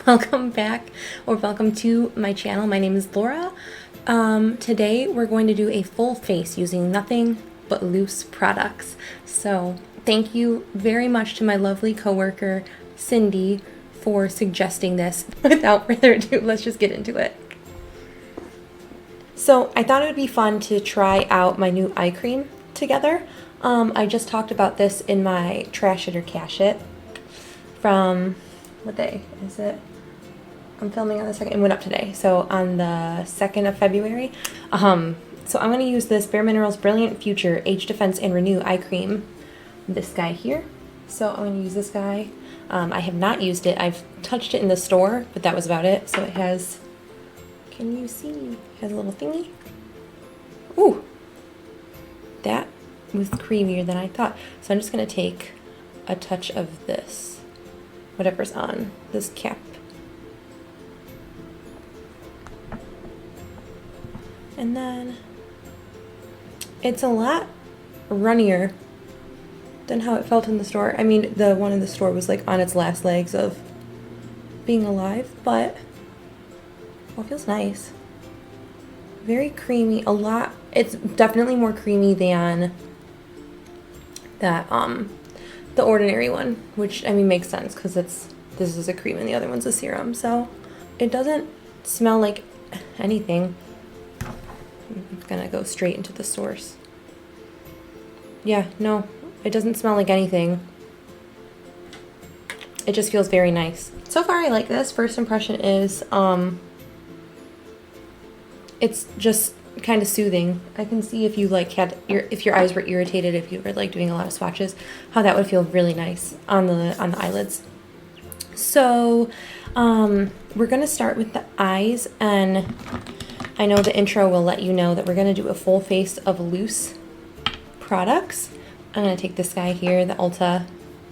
Welcome back, or welcome to my channel. My name is Laura. Today we're going to do a full face using nothing but loose products. So thank you very much to my lovely coworker Cindy for suggesting this. Without further ado, let's just get into it. So I thought it would be fun to try out my new eye cream together. I just talked about this in my Trash It or Cash It from, what day is it? I'm filming on the 2nd, it went up today, so on the 2nd of February. So I'm going to use this bareMinerals Brilliant Future Age Defense and Renew Eye Cream, this guy here. So I'm going to use this guy. I have not used it. I've touched it in the store, but that was about it. So it has, can you see? It has a little thingy. Ooh, that was creamier than I thought. So I'm just going to take a touch of this, whatever's on this cap. And then it's a lot runnier than how it felt in the store. I mean, the one in the store was like on its last legs of being alive, but well, it feels nice. Very creamy, a lot. It's definitely more creamy than that the ordinary one, which I mean makes sense because this is a cream and the other one's a serum. So it doesn't smell like anything. I'm gonna go straight into the source. Yeah, no, it doesn't smell like anything. It just feels very nice. So far I like this. First impression is it's just kind of soothing. I can see if you like had if your eyes were irritated, if you were like doing a lot of swatches, how that would feel really nice on the eyelids. So we're gonna start with the eyes, and I know the intro will let you know that we're gonna do a full face of loose products. I'm gonna take this guy here, the Ulta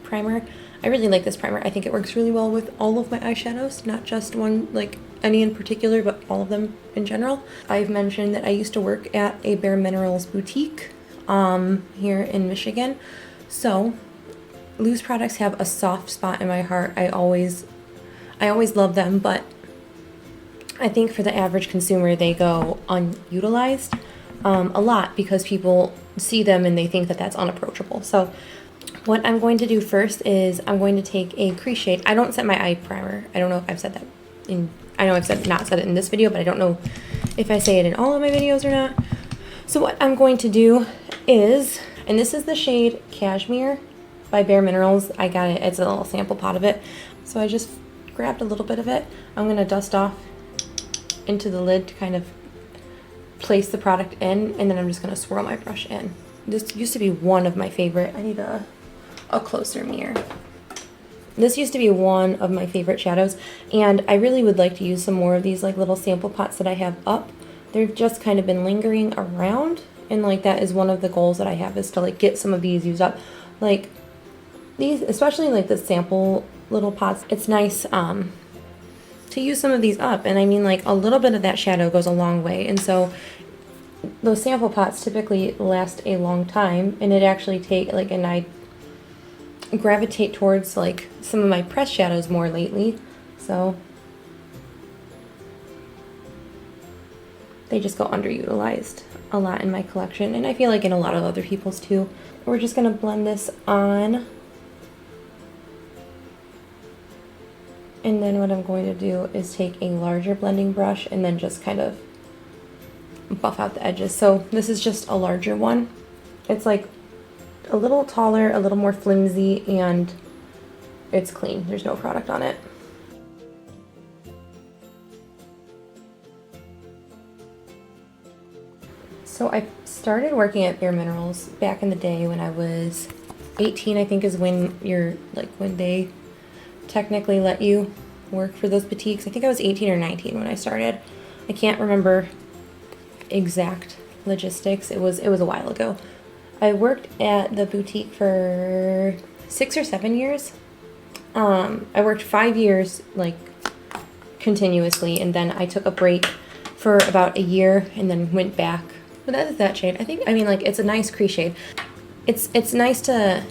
primer. I really like this primer. I think it works really well with all of my eyeshadows, not just one, like any in particular, but all of them in general. I've mentioned that I used to work at a bareMinerals boutique here in Michigan. So loose products have a soft spot in my heart. I always love them, but I think for the average consumer, they go unutilized a lot because people see them and they think that that's unapproachable. So what I'm going to do first is I'm going to take a crease shade. I don't set my eye primer. I don't know if I've said that in, I know I've not said it in this video, but I don't know if I say it in all of my videos or not. So what I'm going to do is, and this is the shade Cashmere by bareMinerals. I got it, it's a little sample pot of it. So I just grabbed a little bit of it. I'm gonna dust off into the lid to kind of place the product in, and then I'm just gonna swirl my brush in. This used to be one of my favorite, I need a closer mirror. This used to be one of my favorite shadows, and I really would like to use some more of these like little sample pots that I have up. They've just kind of been lingering around, and like that is one of the goals that I have, is to like get some of these used up. Like these, especially like the sample little pots, it's nice to use some of these up. And I mean, like a little bit of that shadow goes a long way, and so those sample pots typically last a long time, and it actually take like, and I gravitate towards like some of my pressed shadows more lately, so they just go underutilized a lot in my collection, and I feel like in a lot of other people's too. We're just gonna blend this on, and then what I'm going to do is take a larger blending brush and then just kind of buff out the edges. So this is just a larger one. It's like a little taller, a little more flimsy, and it's clean. There's no product on it. So I started working at bareMinerals back in the day when I was 18, I think is when you're like, when they technically let you work for those boutiques. I think I was 18 or 19 when I started. I can't remember exact logistics. It was a while ago. I worked at the boutique for 6 or 7 years. I worked 5 years like continuously, and then I took a break for about a year and then went back. But that's that shade. I mean like it's a nice crease shade. It's nice to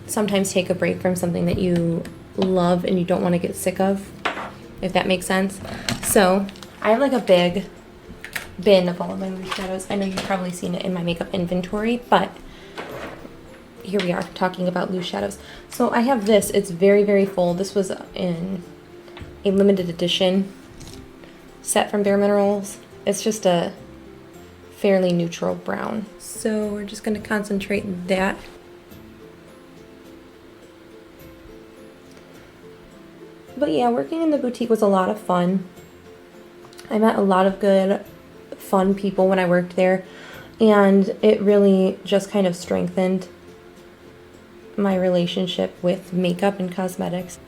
sometimes take a break from something that you love and you don't want to get sick of. if that makes sense. So I have like a big bin of all of my loose shadows. I know you've probably seen it in my makeup inventory, but here we are talking about loose shadows. So I have this. It's very, very full. This was in a limited edition set from bareMinerals. It's just a fairly neutral brown. So we're just going to concentrate that. But yeah, working in the boutique was a lot of fun. I met a lot of good, fun people when I worked there, and it really just kind of strengthened my relationship with makeup and cosmetics.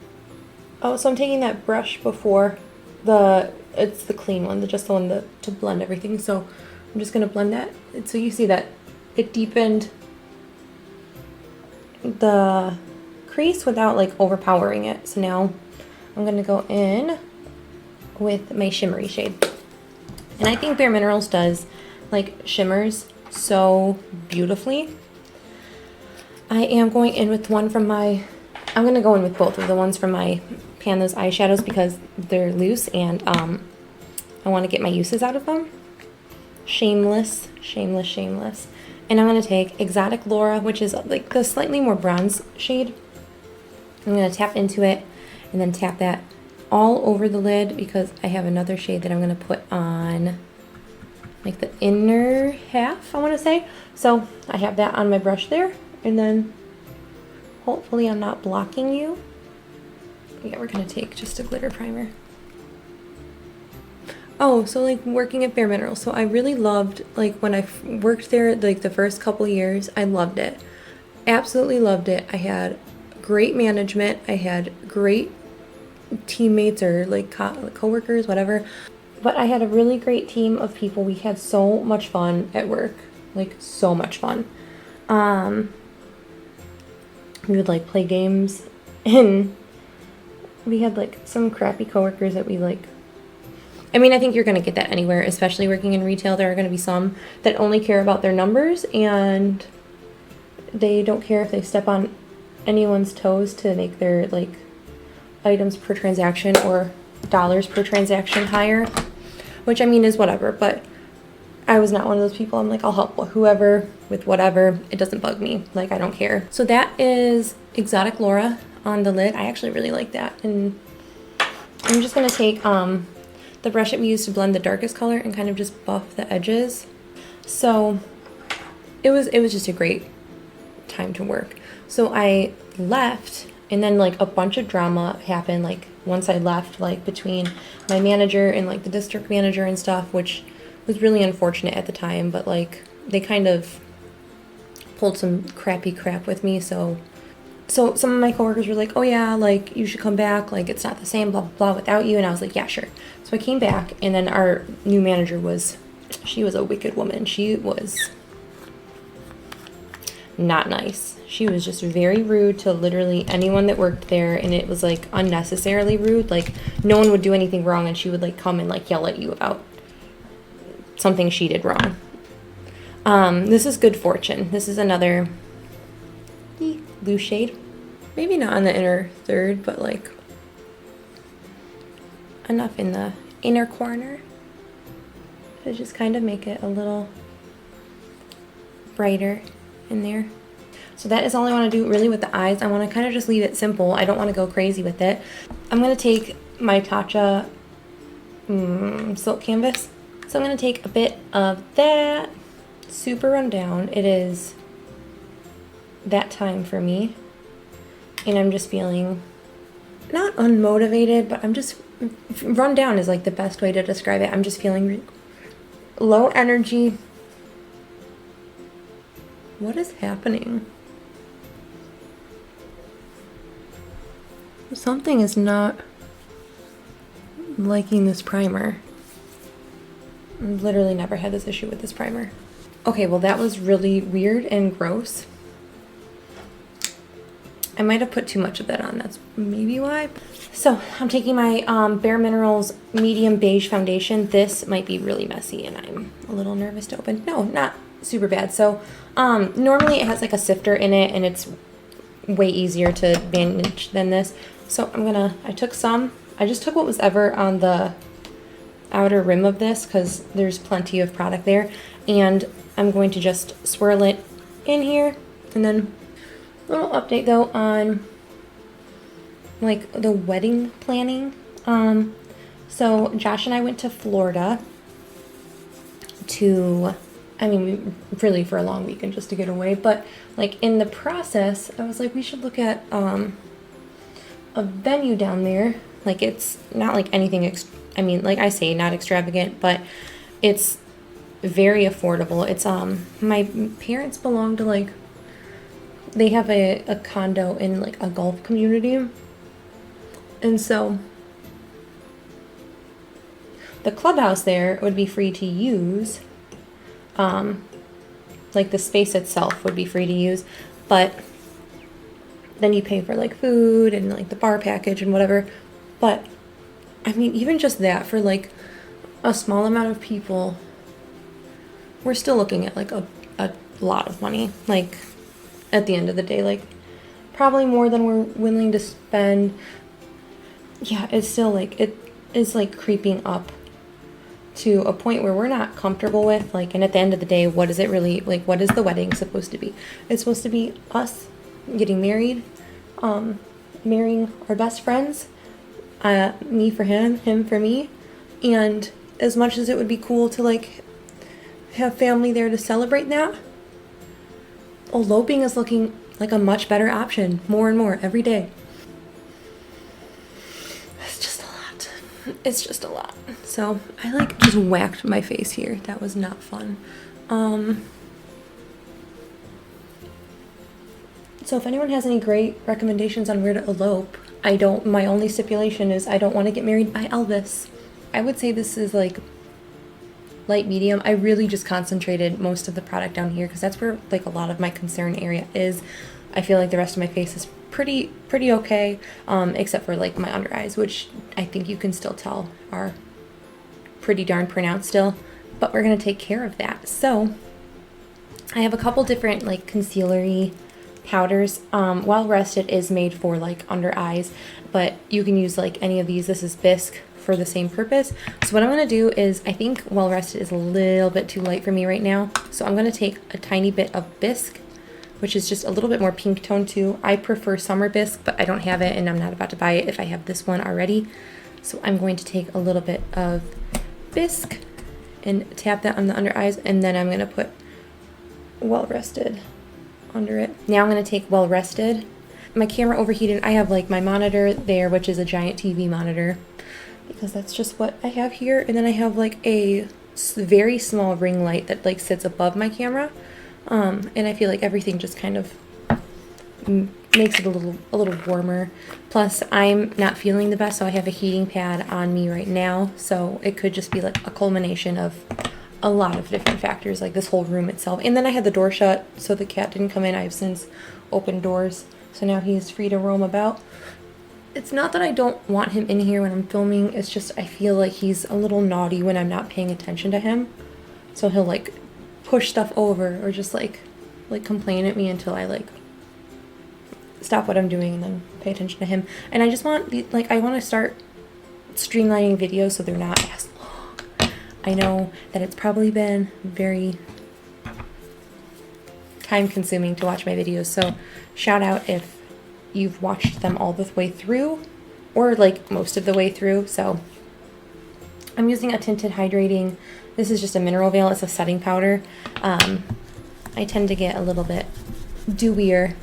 Oh, so I'm taking that brush before it's the clean one, just the one to blend everything. So I'm just gonna blend that. So you see that it deepened the crease without like overpowering it. So now I'm gonna go in with my shimmery shade. And I think bareMinerals does like shimmers so beautifully. I am going in with one from I'm gonna go in with both of the ones from my Pandas eyeshadows because they're loose and I wanna get my uses out of them. Shameless, shameless, shameless. And I'm gonna take Exotic Laura, which is like the slightly more bronze shade. I'm gonna tap into it and then tap that all over the lid because I have another shade that I'm gonna put on like the inner half, I wanna say. So I have that on my brush there, and then hopefully I'm not blocking you. Yeah, we're gonna take just a glitter primer. Oh, so like working at bareMinerals. So I really loved, like when I worked there, like the first couple years, I loved it. Absolutely loved it. I had great management. I had great teammates or like coworkers, whatever. But I had a really great team of people. We had so much fun at work, like so much fun. We would like play games, and we had like some crappy coworkers that we like. I mean, I think you're gonna get that anywhere, especially working in retail. There are gonna be some that only care about their numbers and they don't care if they step on anyone's toes to make their like items per transaction or dollars per transaction higher, which I mean is whatever, but I was not one of those people. I'm like, I'll help whoever with whatever. It doesn't bug me. Like, I don't care. So that is Exotic Laura on the lid. I actually really like that. And I'm just going to take the brush that we used to blend the darkest color and kind of just buff the edges. So it was just a great time to work. So I left, and then like a bunch of drama happened like once I left, like between my manager and like the district manager and stuff, which was really unfortunate at the time, but like they kind of pulled some crappy crap with me. So some of my coworkers were like, oh yeah, like you should come back, like it's not the same, blah, blah, blah, without you. And I was like, yeah, sure. So I came back, and then our new manager she was a wicked woman. She was not nice. She was just very rude to literally anyone that worked there, and it was like unnecessarily rude. Like no one would do anything wrong, and she would like come and like yell at you about something she did wrong. This is Good Fortune. This is another loose shade. Maybe not on the inner third, but like enough in the inner corner to just kind of make it a little brighter in there. So that is all I want to do really with the eyes. I want to kind of just leave it simple. I don't want to go crazy with it. I'm going to take my Tatcha silk canvas. So I'm going to take a bit of that, super run down. It is that time for me. And I'm just feeling not unmotivated, but I'm just, run down is like the best way to describe it. I'm just feeling low energy. What is happening? Something is not liking this primer. I've literally never had this issue with this primer. Okay, well that was really weird and gross. I might have put too much of that on. That's maybe why. So I'm taking my bareMinerals medium beige foundation. This might be really messy and I'm a little nervous to open. No, not super bad. So normally it has like a sifter in it and it's way easier to manage than this. So I took some I just took what was ever on the outer rim of this because there's plenty of product there, and I'm going to just swirl it in here. And then a little update though on like the wedding planning. So Josh and I went to Florida to, I mean, really for a long weekend just to get away, but like in the process, I was like, we should look at a venue down there. Like it's not like anything, I mean, like I say, not extravagant, but it's very affordable. It's, my parents belong to like, they have a condo in like a golf community. And so the clubhouse there would be free to use. Like the space itself would be free to use, but then you pay for like food and like the bar package and whatever. But I mean, even just that for like a small amount of people, we're still looking at like a lot of money. Like at the end of the day, like probably more than we're willing to spend. Yeah, it's still like, it is like creeping up to a point where we're not comfortable with, like, and at the end of the day, what is it really, like, what is the wedding supposed to be? It's supposed to be us getting married, marrying our best friends, me for him, him for me, and as much as it would be cool to, like, have family there to celebrate that, eloping is looking like a much better option, more and more, every day. It's just a lot. So I like just whacked my face here. That was not fun. So if anyone has any great recommendations on where to elope, my only stipulation is I don't want to get married by Elvis. I would say this is like light medium. I really just concentrated most of the product down here because that's where like a lot of my concern area is. I feel like the rest of my face is pretty okay, except for like my under eyes, which I think you can still tell are pretty darn pronounced still, but we're gonna take care of that. So I have a couple different like concealery powders. Well Rested is made for like under eyes, but you can use like any of these. This is Bisque for the same purpose. So what I'm gonna do is, I think Well Rested is a little bit too light for me right now, so I'm gonna take a tiny bit of Bisque, which is just a little bit more pink tone too. I prefer Summer Bisque, but I don't have it and I'm not about to buy it if I have this one already. So I'm going to take a little bit of Bisque and tap that on the under eyes, and then I'm gonna put Well Rested under it. Now I'm gonna take Well Rested. My camera overheated. I have like my monitor there, which is a giant TV monitor, because that's just what I have here. And then I have like a very small ring light that like sits above my camera. And I feel like everything just kind of makes it a little warmer. Plus, I'm not feeling the best, so I have a heating pad on me right now. So it could just be like a culmination of a lot of different factors, like this whole room itself. And then I had the door shut, so the cat didn't come in. I have since opened doors, so now he's free to roam about. It's not that I don't want him in here when I'm filming. It's just I feel like he's a little naughty when I'm not paying attention to him. So he'll like push stuff over or just like complain at me until I like stop what I'm doing and then pay attention to him. And I just want I want to start streamlining videos so they're not as long. I know that it's probably been very time consuming to watch my videos, so shout out if you've watched them all the way through or like most of the way through. So I'm using a Tinted hydrating. This is just a mineral veil. It's a setting powder. I tend to get a little bit dewier.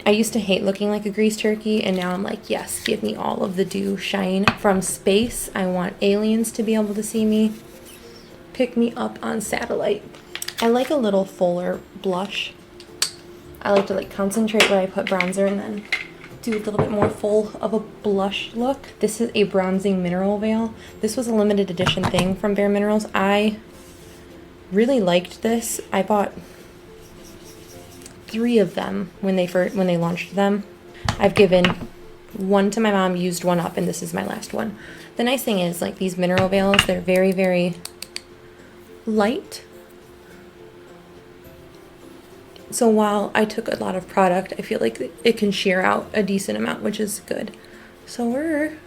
I used to hate looking like a greased turkey, and now I'm like, yes, give me all of the dew shine from space. I want aliens to be able to see me, pick me up on satellite. I like a little fuller blush. I like to like concentrate where I put bronzer and then do a little bit more full of a blush look. This is a bronzing mineral veil. This was a limited edition thing from bareMinerals. I really liked this. I bought 3 of them when they launched them. I've given one to my mom, used one up, and this is my last one. The nice thing is, like, these mineral veils, they're very, very light. So while I took a lot of product, I feel like it can sheer out a decent amount, which is good. So we're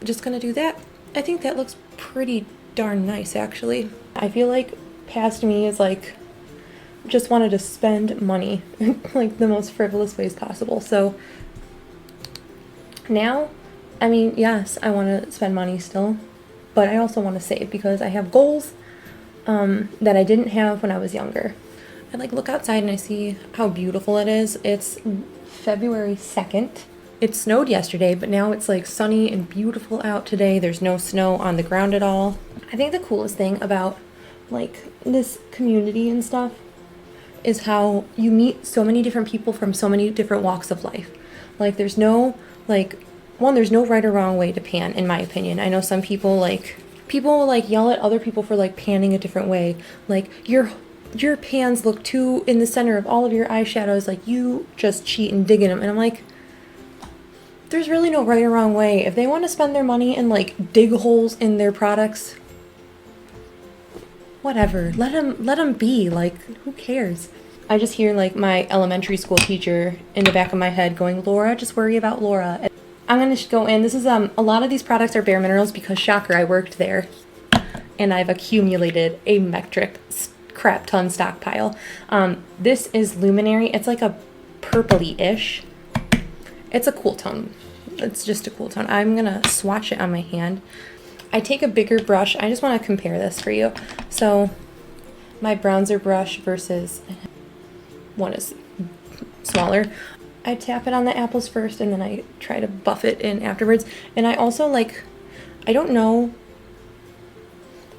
just gonna do that. I think that looks pretty darn nice, actually. I feel like past me is like just wanted to spend money like the most frivolous ways possible. So now, I mean, yes, I want to spend money still, but I also want to save because I have goals that I didn't have when I was younger. I like look outside and I see how beautiful it is. It's February 2nd. It snowed yesterday, but now it's like sunny and beautiful out today. There's no snow on the ground at all. I think the coolest thing about like this community and stuff is how you meet so many different people from so many different walks of life. Like there's no there's no right or wrong way to pan, in my opinion. I know some people like yell at other people for like panning a different way. Like your pans look too in the center of all of your eyeshadows, like you just cheat and dig in them. And I'm like, there's really no right or wrong way. If they want to spend their money and like dig holes in their products, whatever, let them be. Like, who cares? I just hear like my elementary school teacher in the back of my head going, Laura, just worry about Laura. I'm gonna go in. This is a lot of these products are bareMinerals because shocker, I worked there and I've accumulated a metric crap ton stockpile. This is Luminary. It's like a purpley-ish. It's a cool tone. It's just a cool tone. I'm gonna swatch it on my hand. I take a bigger brush. I just want to compare this for you. So my bronzer brush versus one is smaller. I tap it on the apples first and then I try to buff it in afterwards. And I also like, I don't know,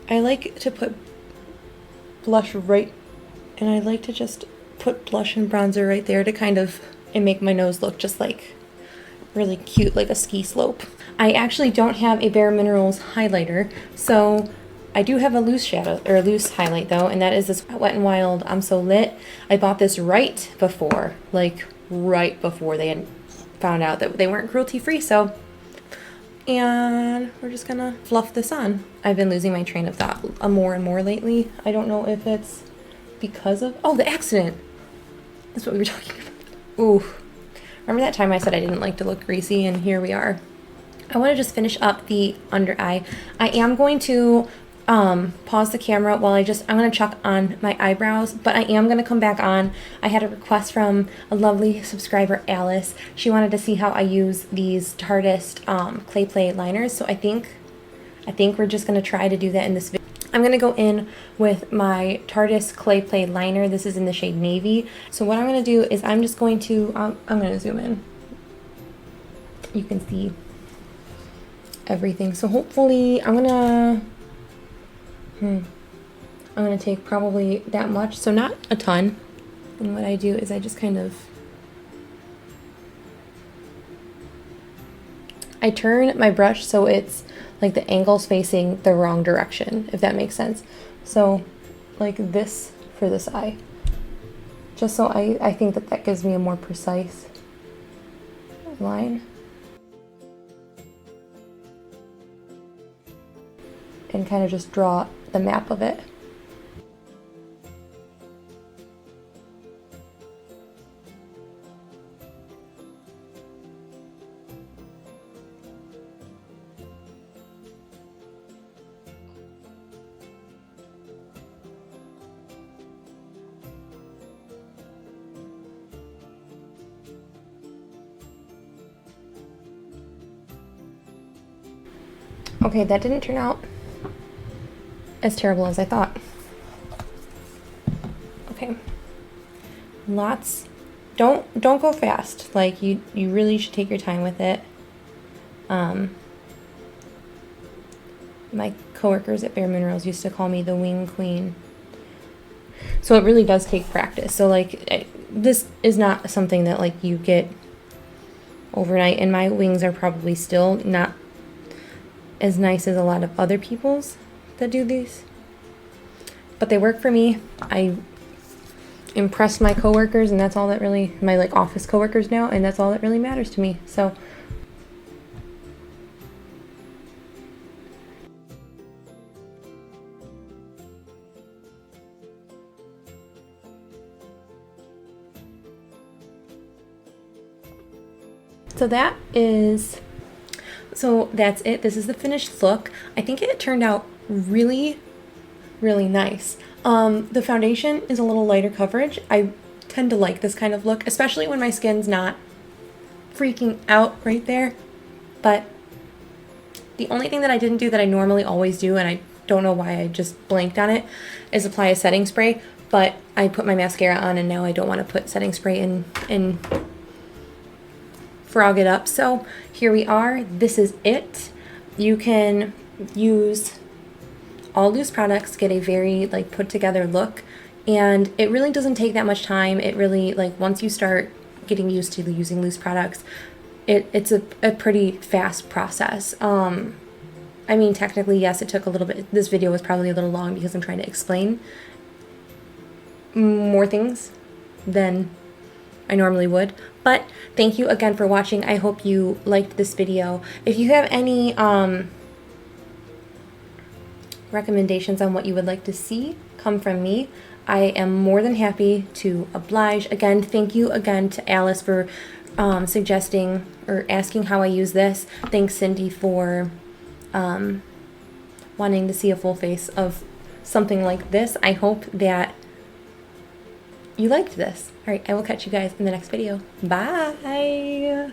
I like to put blush right, and I like to just put blush and bronzer right there to kind of, and make my nose look just like really cute, like a ski slope. I actually don't have a bareMinerals highlighter, so I do have a loose shadow, or a loose highlight though, and that is this Wet n Wild I'm So Lit. I bought this right before they had found out that they weren't cruelty free, so, and we're just gonna fluff this on. I've been losing my train of thought more and more lately. I don't know if it's because of, oh, the accident. That's what we were talking about. Ooh. Remember that time I said I didn't like to look greasy, and here we are. I want to just finish up the under eye. I am going to pause the camera while I'm going to chuck on my eyebrows, but I am going to come back on. I had a request from a lovely subscriber, Alice. She wanted to see how I use these Tarte clay play liners, so I think we're just going to try to do that in this video. I'm going to go in with my Tarte clay play liner. This is in the shade Navy. So what I'm going to do is I'm just going to, I'm going to zoom in. You can see everything. So hopefully I'm going to take probably that much, so not a ton. And what I do is I just kind of, I turn my brush so it's like the angle's facing the wrong direction, if that makes sense. So like this for this eye. Just so I think that gives me a more precise line. And kind of just draw the map of it. Okay, that didn't turn out as terrible as I thought. Okay. Lots. Don't go fast. Like you really should take your time with it. My coworkers at bareMinerals used to call me the wing queen. So it really does take practice. So like this is not something that like you get overnight, and my wings are probably still not as nice as a lot of other people's that do these, but they work for me. I impressed my coworkers, and that's all that really, my like office coworkers now, and that's all that really matters to me. So So that's it. This is the finished look. I think it turned out really, really nice. The foundation is a little lighter coverage. I tend to like this kind of look, especially when my skin's not freaking out right there. But the only thing that I didn't do that I normally always do, and I don't know why I just blanked on it, is apply a setting spray. But I put my mascara on, and now I don't want to put setting spray in and frog it up. So here we are. This is it. You can use all loose products, get a very like put together look, and it really doesn't take that much time. It really, like, once you start getting used to using loose products, it's a pretty fast process. I mean, technically, yes, it took a little bit. This video was probably a little long because I'm trying to explain more things than I normally would. But thank you again for watching. I hope you liked this video. If you have any recommendations on what you would like to see come from me, I am more than happy to oblige. Again, thank you again to Alice for suggesting or asking how I use this. Thanks, Cindy, for wanting to see a full face of something like this. I hope that you liked this. All right, I will catch you guys in the next video. Bye.